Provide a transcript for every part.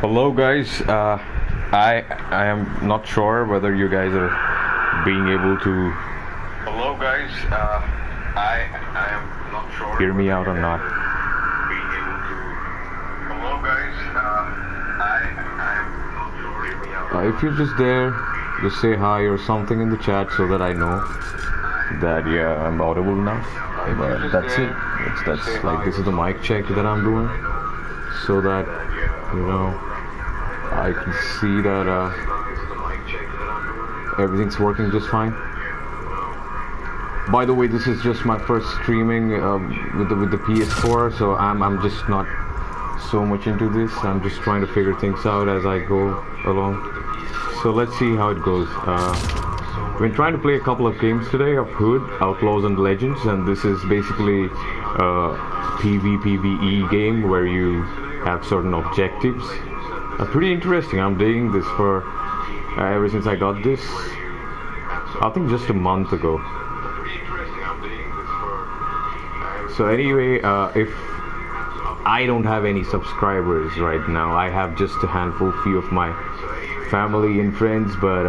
Hello guys, I am not sure whether you guys are being able to I am not sure hear me out or not. being able to hello guys, I am not sure hear me out. If you're just there, just say hi or something in the chat so that I know that yeah, I'm audible enough. But that's it. That's like this is the mic check that I'm doing so that I can see that everything's working just fine. By the way, this is just my first streaming with the PS4, so I'm just not so much into this. I'm just trying to figure things out as I go along. So let's see how it goes. I've been trying to play a couple of games today of Hood, Outlaws and Legends, and this is basically a PvPvE game where you have certain objectives. Pretty interesting. I'm digging this for ever since I got this. I think just a month ago. So anyway, if I don't have any subscribers right now, I have just a handful, few of my family and friends, but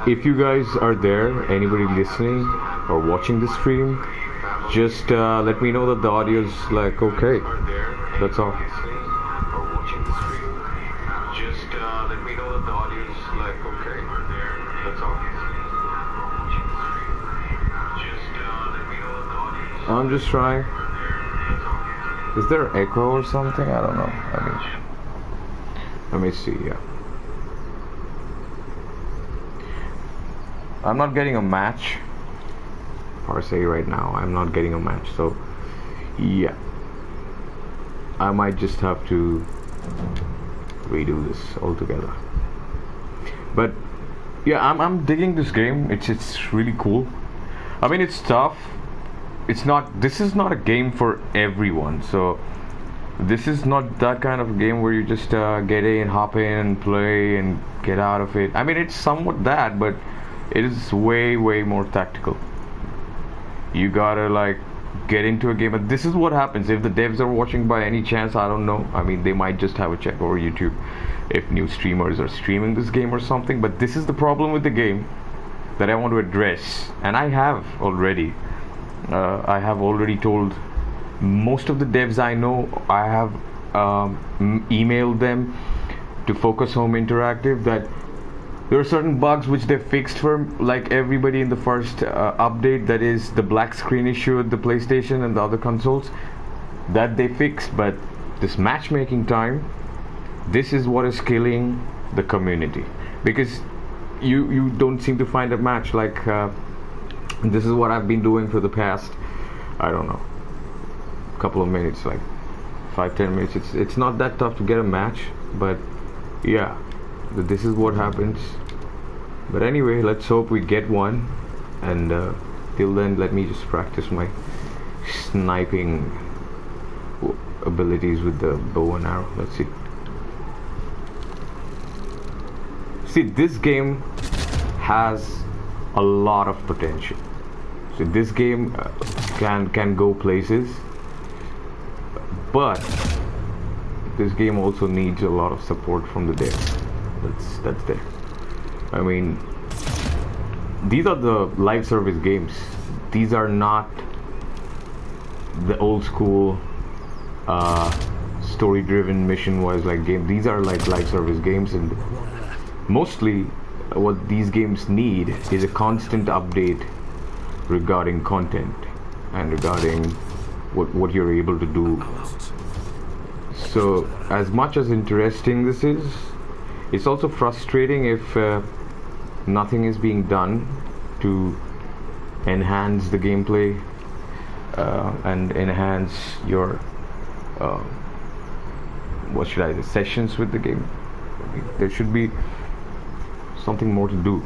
if you guys are there, anybody listening or watching the stream, just let me know that the audio is like okay. That's all. I'm just trying. Is there echo or something? I don't know. Let me see. Yeah. I'm not getting a match per se right now. I'm not getting a match. So yeah, I might just have to redo this altogether. But yeah, I'm digging this game. It's really cool. I mean, it's tough. This is not a game for everyone, so this is not that kind of game where you just get in, hop in and play and get out of it. I mean, it's somewhat that, but it is way more tactical. You gotta like get into a game, but this is what happens if the devs are watching by any chance. I don't know. I mean, they might just have a check over YouTube if new streamers are streaming this game or something, but this is the problem with the game that I want to address, and I have already told most of the devs I know. I have emailed them to Focus Home Interactive that there are certain bugs which they fixed for like everybody in the first update, that is the black screen issue with the PlayStation and the other consoles, that they fixed. But this matchmaking time, this is what is killing the community, because you don't seem to find a match. Like this is what I've been doing for the past, I don't know, couple of minutes, like 5-10 minutes. It's not that tough to get a match, but yeah, this is what happens. But anyway, let's hope we get one, and till then let me just practice my sniping abilities with the bow and arrow. Let's see, this game has a lot of potential. So this game can go places, but this game also needs a lot of support from the devs. That's there. I mean, these are the live service games. These are not the old school story driven mission wise like game. These are like live service games, and mostly what these games need is a constant update regarding content and regarding what you're able to do. So as much as interesting this is, it's also frustrating if nothing is being done to enhance the gameplay and enhance your what should I say, sessions with the game. I mean, there should be something more to do,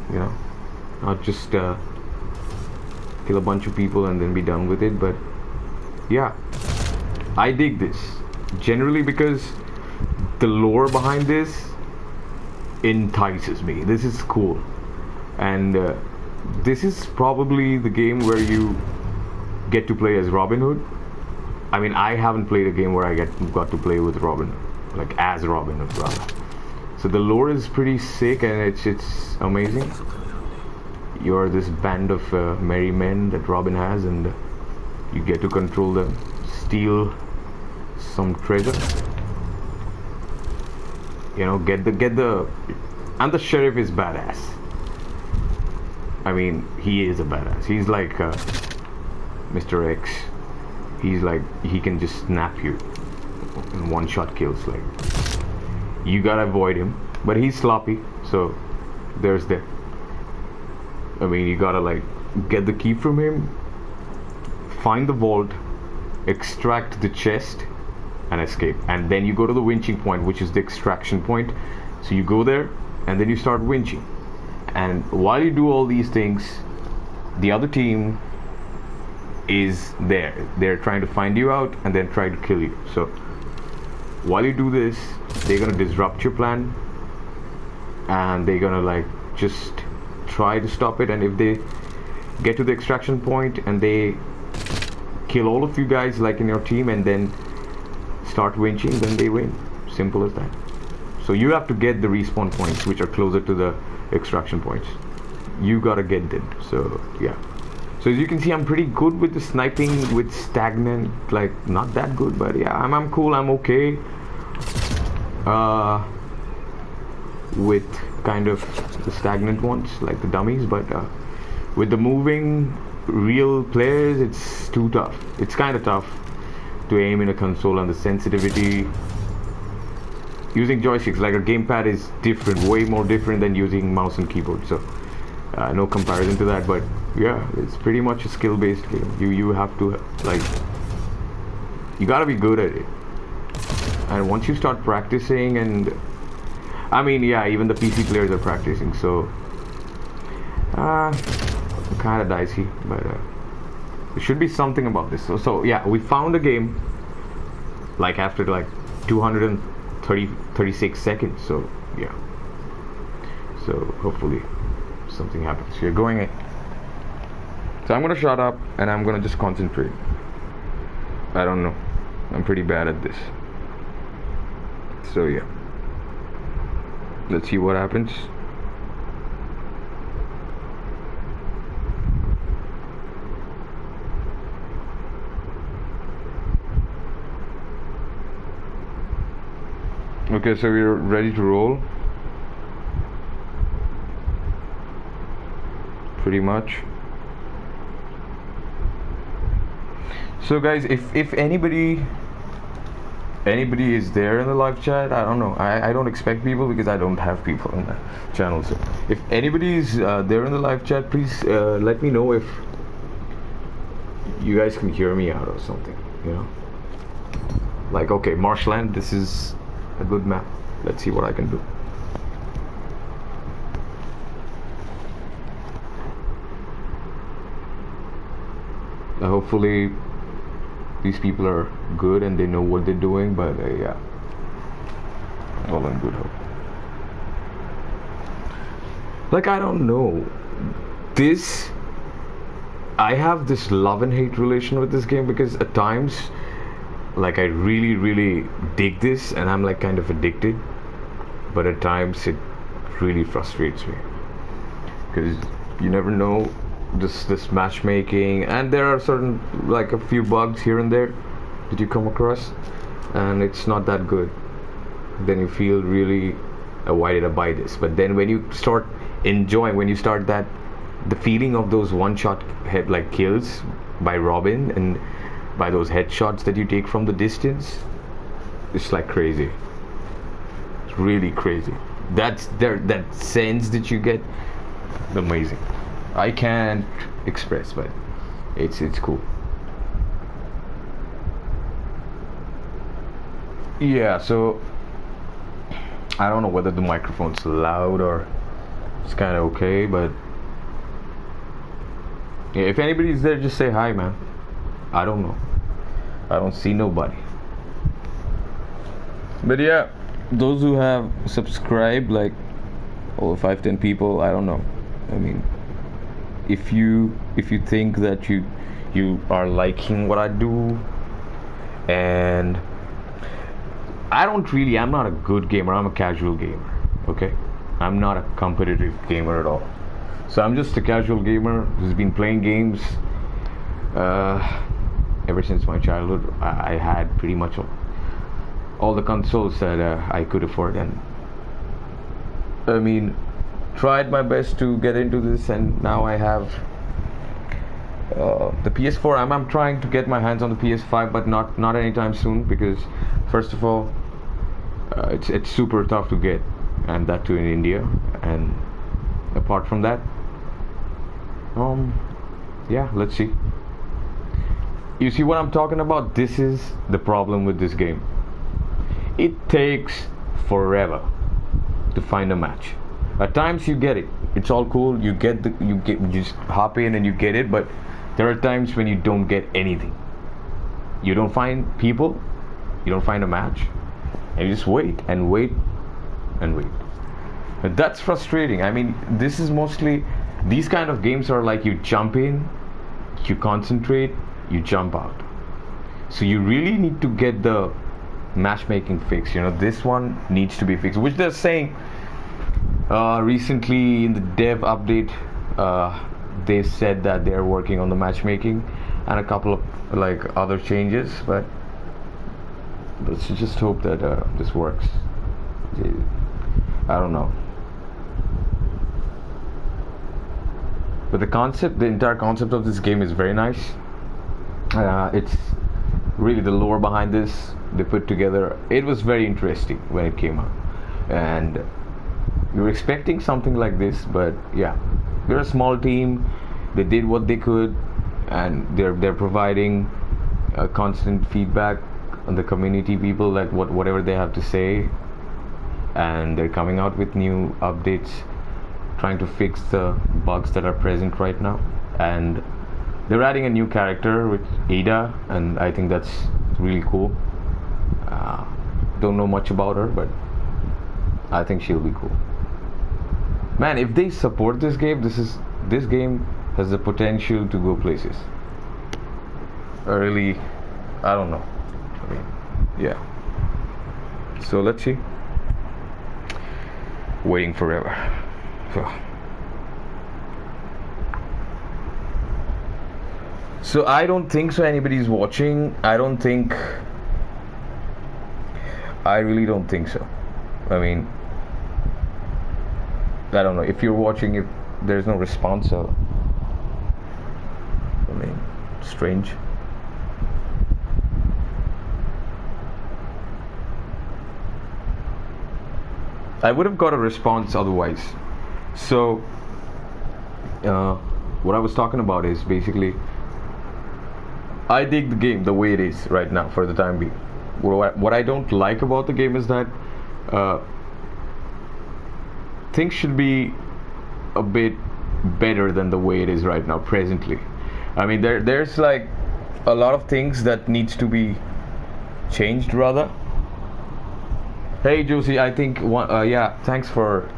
not just kill a bunch of people and then be done with it. But yeah, I dig this generally because the lore behind this entices me. This is cool, and this is probably the game where you get to play as Robin Hood. I mean, I haven't played a game where I got to play with Robin, like as Robin Hood rather. So the lore is pretty sick, and it's amazing. You're this band of merry men that Robin has, and you get to control them, steal some treasure. You know, get the and the sheriff is badass. I mean, he is a badass. He's like Mr. X. He's like, he can just snap you in one shot kills. Like, you gotta avoid him, but he's sloppy, so there's that. I mean, you gotta like get the key from him, find the vault, extract the chest, and escape. And then you go to the winching point, which is the extraction point. So you go there, and then you start winching. And while you do all these things, the other team is there. They're trying to find you out and then try to kill you. So while you do this, they're gonna disrupt your plan, and they're gonna like just try to stop it. And if they get to the extraction point and they kill all of you guys like in your team and then start winching, then they win. Simple as that. So you have to get the respawn points, which are closer to the extraction points. You gotta get them. So yeah. So as you can see, I'm pretty good with the sniping with stagnant. Like, not that good, but yeah, I'm cool. I'm okay with kind of the stagnant ones, like the dummies, but with the moving real players, it's too tough. It's kind of tough to aim in a console, and the sensitivity using joysticks, like a gamepad, is different, way more different than using mouse and keyboard. So no comparison to that, but yeah, it's pretty much a skill-based game. You have to, like, you gotta be good at it, and once you start practicing, and I mean, yeah, even the PC players are practicing, so kind of dicey, but there should be something about this. So yeah, we found a game like after like 236 seconds. So yeah, so hopefully something happens. You're going in. So I'm gonna shut up and I'm gonna just concentrate. I don't know, I'm pretty bad at this. So yeah, let's see what happens. Okay, so we're ready to roll. Pretty much. So guys, if anybody is there in the live chat, I don't know. I don't expect people because I don't have people on the channel. So if anybody is there in the live chat, please let me know if you guys can hear me out or something. You know, like, okay, Marshland, this is a good map. Let's see what I can do. Hopefully these people are good and they know what they're doing, but yeah, all in good hope. Like, I don't know, this, I have this love and hate relation with this game, because at times, like, I really dig this and I'm like kind of addicted, but at times it really frustrates me because you never know this matchmaking, and there are certain, like, a few bugs here and there that you come across and it's not that good. Then you feel really, why did I buy this? But then when you start enjoying, when you start that, the feeling of those one-shot head like kills by Robin and by those headshots that you take from the distance, it's like crazy. It's really crazy. That's there, that sense that you get, amazing. I can't express, but it's cool. Yeah, so I don't know whether the microphone's loud or it's kind of okay, but yeah, if anybody's there, just say hi, man. I don't know. I don't see nobody. But yeah, those who have subscribed, like, 5-10 people, I don't know. I mean, if you think that you are liking what I do, and I'm not a good gamer, I'm a casual gamer. Okay, I'm not a competitive gamer at all. So I'm just a casual gamer who's been playing games ever since my childhood. I had pretty much all the consoles that I could afford, and I mean, tried my best to get into this, and now I have the PS4. I'm trying to get my hands on the PS5, but not anytime soon, because first of all, it's super tough to get, and that too in India. And apart from that, yeah, let's see. You see what I'm talking about? This is the problem with this game. It takes forever to find a match. At times you get it. It's all cool. You just hop in and you get it. But there are times when you don't get anything. You don't find people. You don't find a match, and you just wait and wait and wait. And that's frustrating. I mean, this is mostly, these kind of games are like you jump in, you concentrate, you jump out. So you really need to get the matchmaking fixed. You know, this one needs to be fixed, which they're saying recently in the dev update. They said that they're working on the matchmaking and a couple of like other changes, but let's just hope that this works. I don't know. But the entire concept of this game is very nice. It's really the lore behind this they put together. It was very interesting when it came out, and we were expecting something like this. But yeah, they're a small team. They did what they could, and they're providing constant feedback on the community people, like whatever they have to say, and they're coming out with new updates, trying to fix the bugs that are present right now. And they're adding a new character with Ada, and I think that's really cool. Don't know much about her, but I think she'll be cool. Man, if they support this game, this game has the potential to go places. I don't know. I mean, yeah. So let's see. Waiting forever. So I don't think so anybody's watching. I really don't think so. I mean, I don't know. If you're watching, if there's no response, so I mean, strange. I would have got a response otherwise. So what I was talking about is basically, I dig the game the way it is right now for the time being. What I don't like about the game is that things should be a bit better than the way it is right now presently. I mean, there's like a lot of things that needs to be changed rather. Hey Josie, I think yeah, thanks for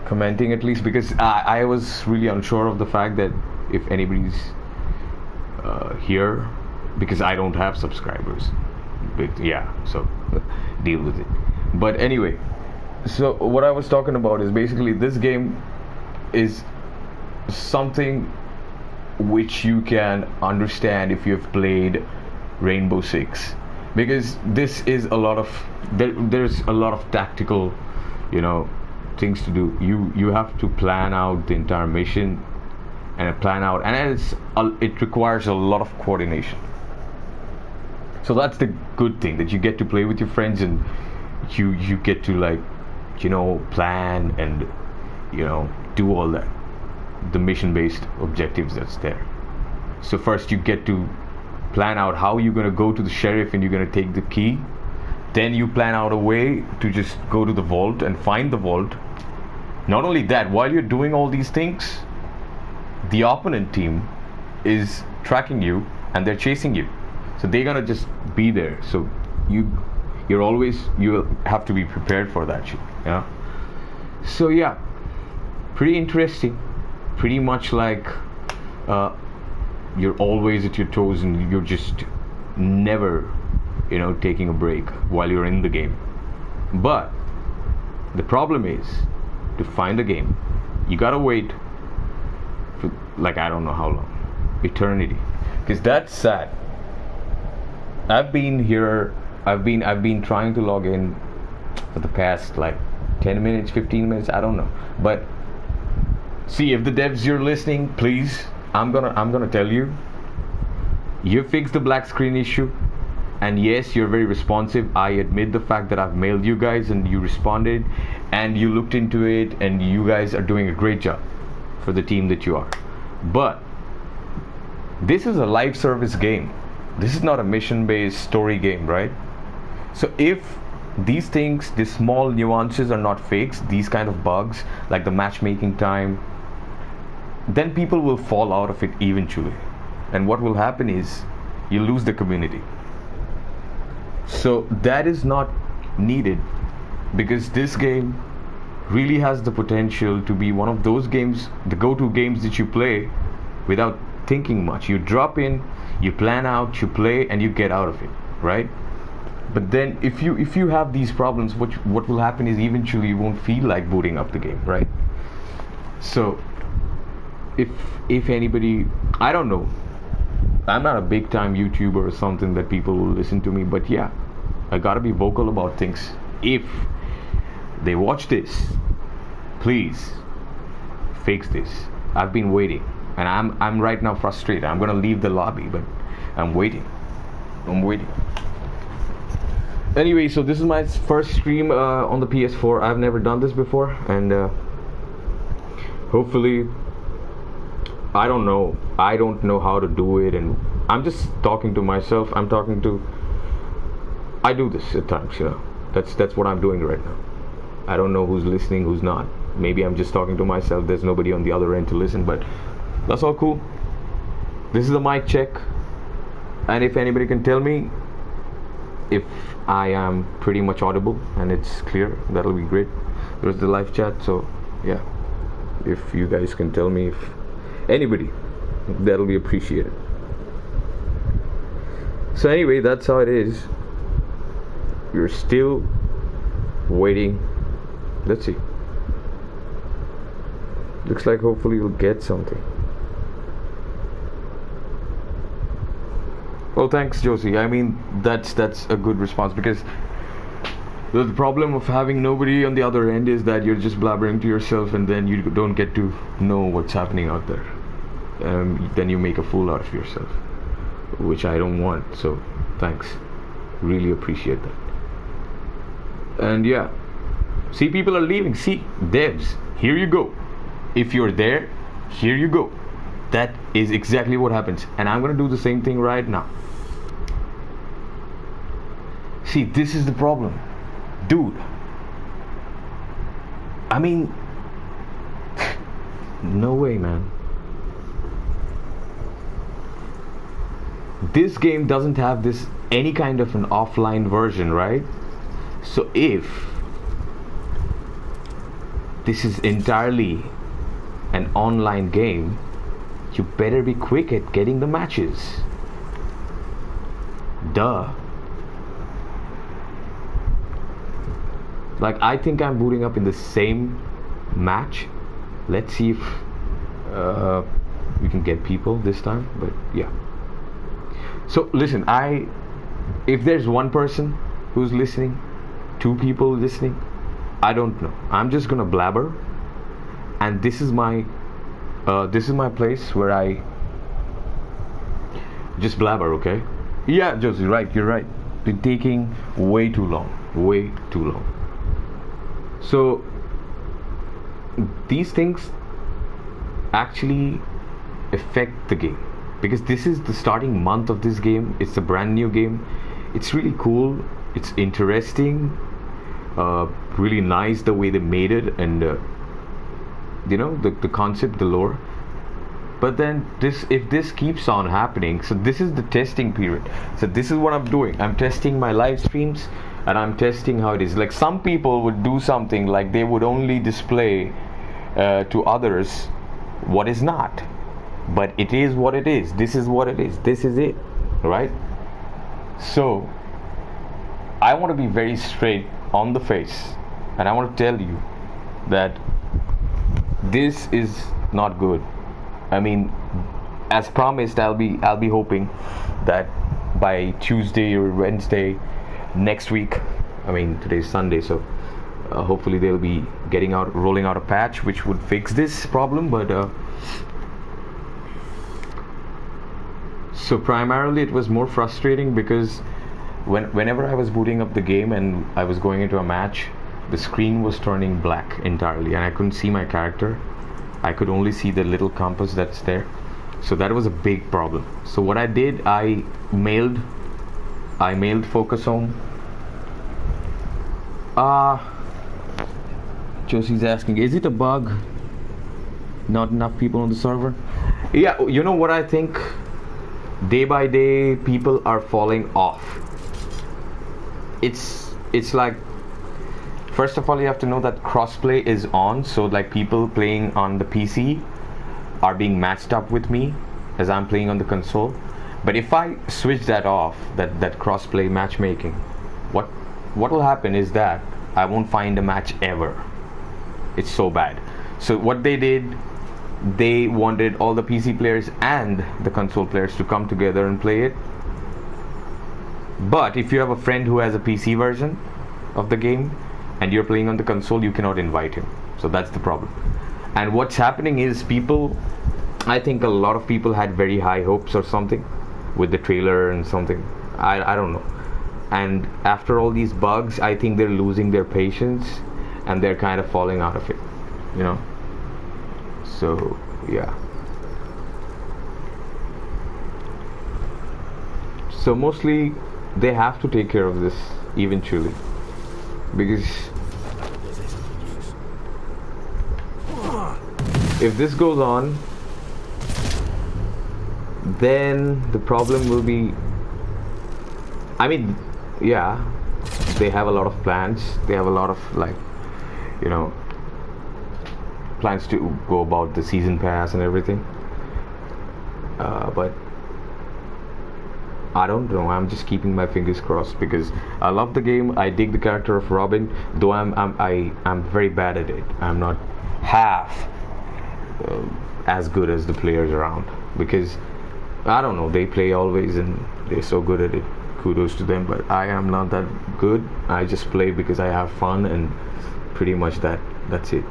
commenting at least, because I was really unsure of the fact that if anybody's here, because I don't have subscribers. But yeah, so deal with it. But anyway, so what I was talking about is basically this game is something which you can understand if you've played Rainbow Six, because this is a lot of there's a lot of tactical, you know, things to do. You have to plan out the entire mission and it requires a lot of coordination. So that's the good thing, that you get to play with your friends and you get to, like, you know, plan and, you know, do all that, the mission based objectives that's there. So first you get to plan out how you're going to go to the sheriff and you're going to take the key. Then you plan out a way to just go to the vault and find the vault. Not only that, while you're doing all these things, the opponent team is tracking you and they're chasing you. So they're gonna just be there. So you have to be prepared for that shit, you know? So yeah, pretty interesting. Pretty much like you're always at your toes and you're just never, you know, taking a break while you're in the game. But The problem is, to find the game, you gotta wait for, like, I don't know how long, eternity, because that's sad. I've been here, I've been trying to log in for the past like 10 minutes, 15 minutes, I don't know. But see, if the devs you're listening, please, I'm gonna tell you, you fixed the black screen issue. And yes, you're very responsive. I admit the fact that I've mailed you guys and you responded and you looked into it, and you guys are doing a great job for the team that you are. But this is a live service game. This is not a mission-based story game, right? So if these things, these small nuances are not fixed, these kind of bugs like the matchmaking time, then people will fall out of it eventually. And what will happen is you lose the community. So that is not needed, because this game really has the potential to be one of those games, the go-to games that you play without thinking much. You drop in, you plan out, you play, and you get out of it, right? But then if you have these problems, what will happen is eventually you won't feel like booting up the game, right? So if anybody, I don't know, I'm not a big time YouTuber or something that people will listen to me, but yeah, I gotta be vocal about things. If they watch this, please fix this. I've been waiting, and I'm right now frustrated. I'm gonna leave the lobby, but I'm waiting. Anyway, so this is my first stream on the PS4. I've never done this before, and hopefully, I don't know how to do it, and I'm just talking to myself. I do this at times, you know. That's what I'm doing right now. I don't know who's listening, who's not. Maybe I'm just talking to myself. There's nobody on the other end to listen, but that's all cool. This is a mic check, and if anybody can tell me if I am pretty much audible and it's clear, that'll be great. There's the live chat, so yeah, if you guys can tell me, if anybody, that'll be appreciated. So anyway, that's how it is. We're still waiting. Let's see. Looks like hopefully we'll get something. Well, thanks, Josie. I mean, that's a good response, because the problem of having nobody on the other end is that you're just blabbering to yourself, and then you don't get to know what's happening out there. Then you make a fool out of yourself, which I don't want. So thanks, really appreciate that. And yeah, see, people are leaving. See, devs, here you go. If you're there, here you go. That is exactly what happens, and I'm gonna do the same thing right now. See, this is the problem, dude. I mean, no way, man. This game doesn't have this any kind of an offline version, right? So if this is entirely an online game, you better be quick at getting the matches. Duh. Like, I think I'm booting up in the same match. Let's see if we can get people this time. But yeah. So listen, if there's one person who's listening, 2 people listening, I don't know. I'm just gonna blabber, and this is my place where I just blabber. Okay? Yeah, Josie, right? You're right. Been taking way too long. So these things actually affect the game, because this is the starting month of this game. It's a brand new game. It's really cool. It's interesting. Really nice the way they made it, and you know, the concept, the lore. But then if this keeps on happening, so this is the testing period. So this is what I'm doing. I'm testing my live streams, and I'm testing how it is. Like, some people would do something like they would only display to others what is not. But it is what it is. This is what it is. This is it, right? So I want to be very straight on the face, and I want to tell you that this is not good. I mean, as promised, I'll be hoping that by Tuesday or Wednesday next week. I mean, today's Sunday, so hopefully they'll be rolling out a patch which would fix this problem. But so primarily it was more frustrating because whenever I was booting up the game and I was going into a match, the screen was turning black entirely and I couldn't see my character. I could only see the little compass that's there. So that was a big problem. So what I did, I mailed Focus Home. Josie's asking, is it a bug? Not enough people on the server? Yeah, you know what I think? Day by day, people are falling off. It's like, first of all, you have to know that crossplay is on. So like people playing on the PC are being matched up with me as I'm playing on the console. But if I switch that off, that crossplay matchmaking, what will happen is that I won't find a match ever. It's so bad. So what they did, they wanted all the PC players and the console players to come together and play it. But if you have a friend who has a PC version of the game and you're playing on the console, you cannot invite him. So that's the problem. And what's happening is I think a lot of people had very high hopes or something with the trailer and something. I don't know. And after all these bugs, I think they're losing their patience and they're kind of falling out of it, you know. So yeah. So mostly they have to take care of this eventually, because if this goes on, then the problem will be, I mean, yeah, they have a lot of plans. They have a lot of, like, you know, plans to go about the season pass and everything. But I don't know. I'm just keeping my fingers crossed because I love the game. I dig the character of Robin, though I'm very bad at it. I'm not half as good as the players around, because I don't know, they play always and they're so good at it. Kudos to them, but I am not that good. I just play because I have fun, and pretty much that's it.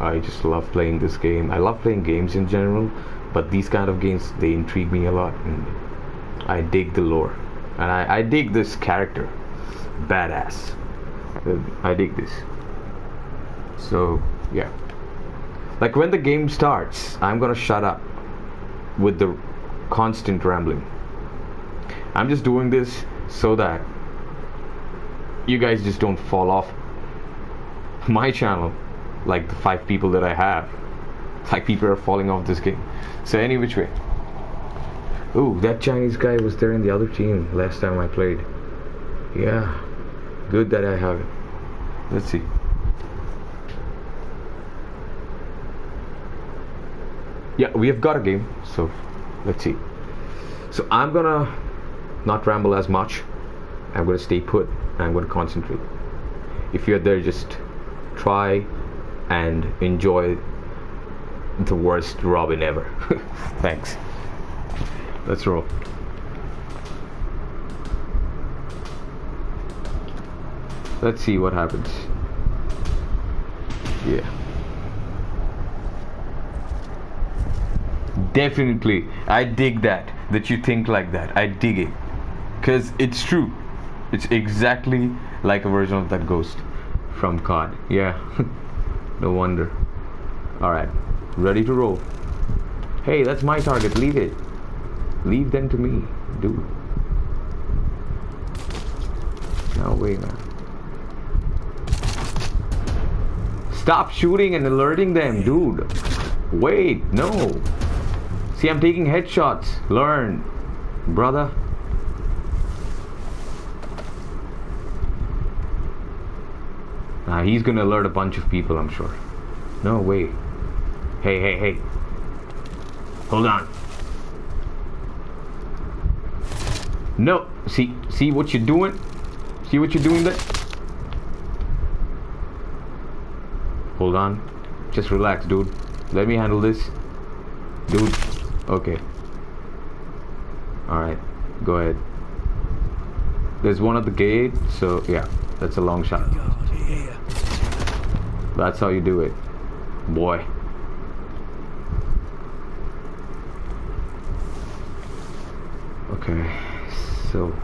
I just love playing this game. I love playing games in general, but these kind of games, they intrigue me a lot, and I dig the lore, and I dig this character. Badass. I dig this. So yeah, like when the game starts, I'm gonna shut up with the constant rambling. I'm just doing this so that you guys just don't fall off my channel like the 5 people that I have. Like people are falling off this game. So any which way. Ooh, that Chinese guy was there in the other team last time I played. Yeah, good that I have it. Let's see. Yeah, we have got a game, so let's see. So I'm gonna not ramble as much. I'm gonna stay put and I'm gonna concentrate. If you're there, just try and enjoy the worst Robin ever. Thanks. Let's roll. Let's see what happens. Yeah. Definitely. I dig that you think like that. I dig it. Because it's true. It's exactly like a version of that ghost from COD. Yeah. No wonder. Alright. Ready to roll. Hey, that's my target. Leave it. Leave them to me, dude. No way, man. Stop shooting and alerting them, dude. Wait, no. See, I'm taking headshots. Learn, brother. Nah, he's gonna alert a bunch of people, I'm sure. No way. Hey, hey, hey. Hold on. No, see what you're doing? See what you're doing there? Hold on. Just relax, dude. Let me handle this. Dude. Okay. Alright. Go ahead. There's one at the gate, so yeah. That's a long shot. That's how you do it. Boy. Okay. So...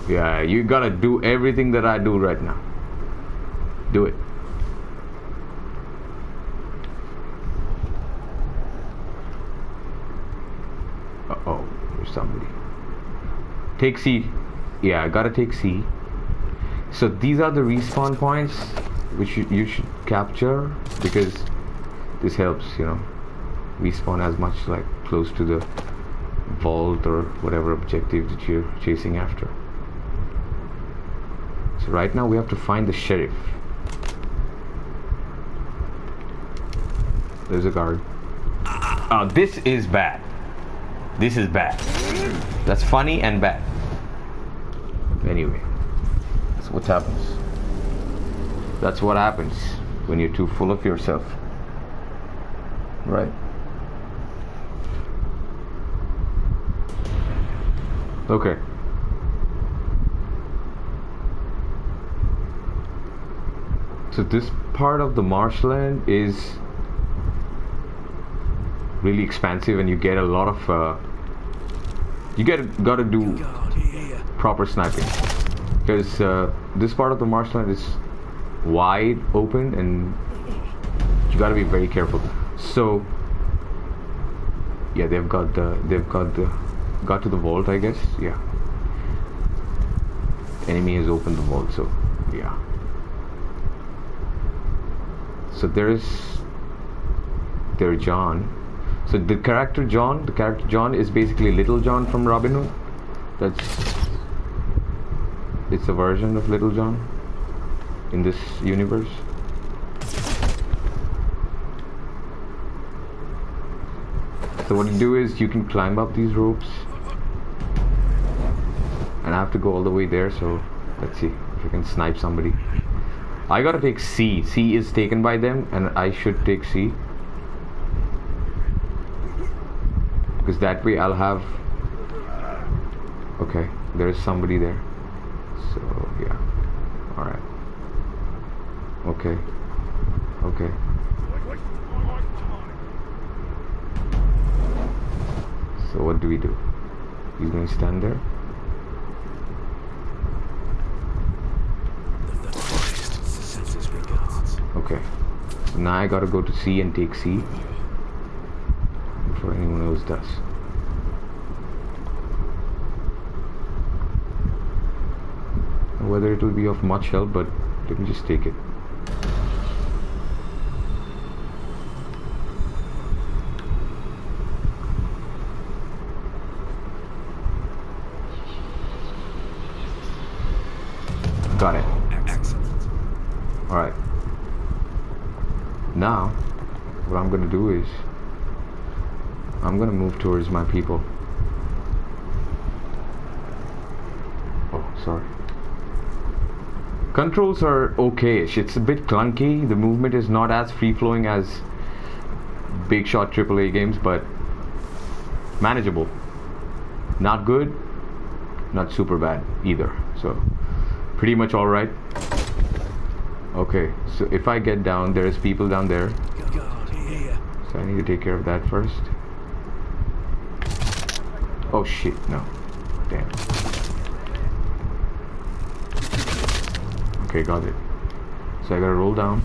yeah, you gotta do everything that I do right now. Do it. Uh-oh, there's somebody. Take C. Yeah, I gotta take C. So these are the respawn points which you should capture, because this helps, you know, respawn as much like close to the vault or whatever objective that you're chasing after. So right now we have to find the sheriff. There's a guard. Oh, this is bad. This is bad. That's funny and bad. Anyway, that's what happens. That's what happens when you're too full of yourself. Right? Okay. So this part of the marshland is really expansive, and you get a lot of gotta do proper sniping, because this part of the marshland is wide open and you gotta be very careful. So yeah, got to the vault, I guess. Yeah, enemy has opened the vault, so yeah. So there's John. So the character John is basically Little John from Robin Hood. It's a version of Little John in this universe. So what you do is you can climb up these ropes, and I have to go all the way there. So let's see if I can snipe somebody. I gotta take C. C is taken by them, and I should take C, because that way I'll have... okay, there's somebody there. So yeah, alright. Okay. Okay. So what do we do? He's going to stand there. Okay. So now I gotta go to C and take C before anyone else does. Whether it will be of much help, but let me just take it. Got it. Excellent. Alright. Now, what I'm gonna do is I'm gonna move towards my people. Oh, sorry. Controls are okay-ish. It's a bit clunky. The movement is not as free-flowing as big shot AAA games, but manageable. Not good, not super bad either. So pretty much all right. Okay, so if I get down, there's people down there. So I need to take care of that first. Oh shit, no. Damn. Okay, got it. So I gotta roll down.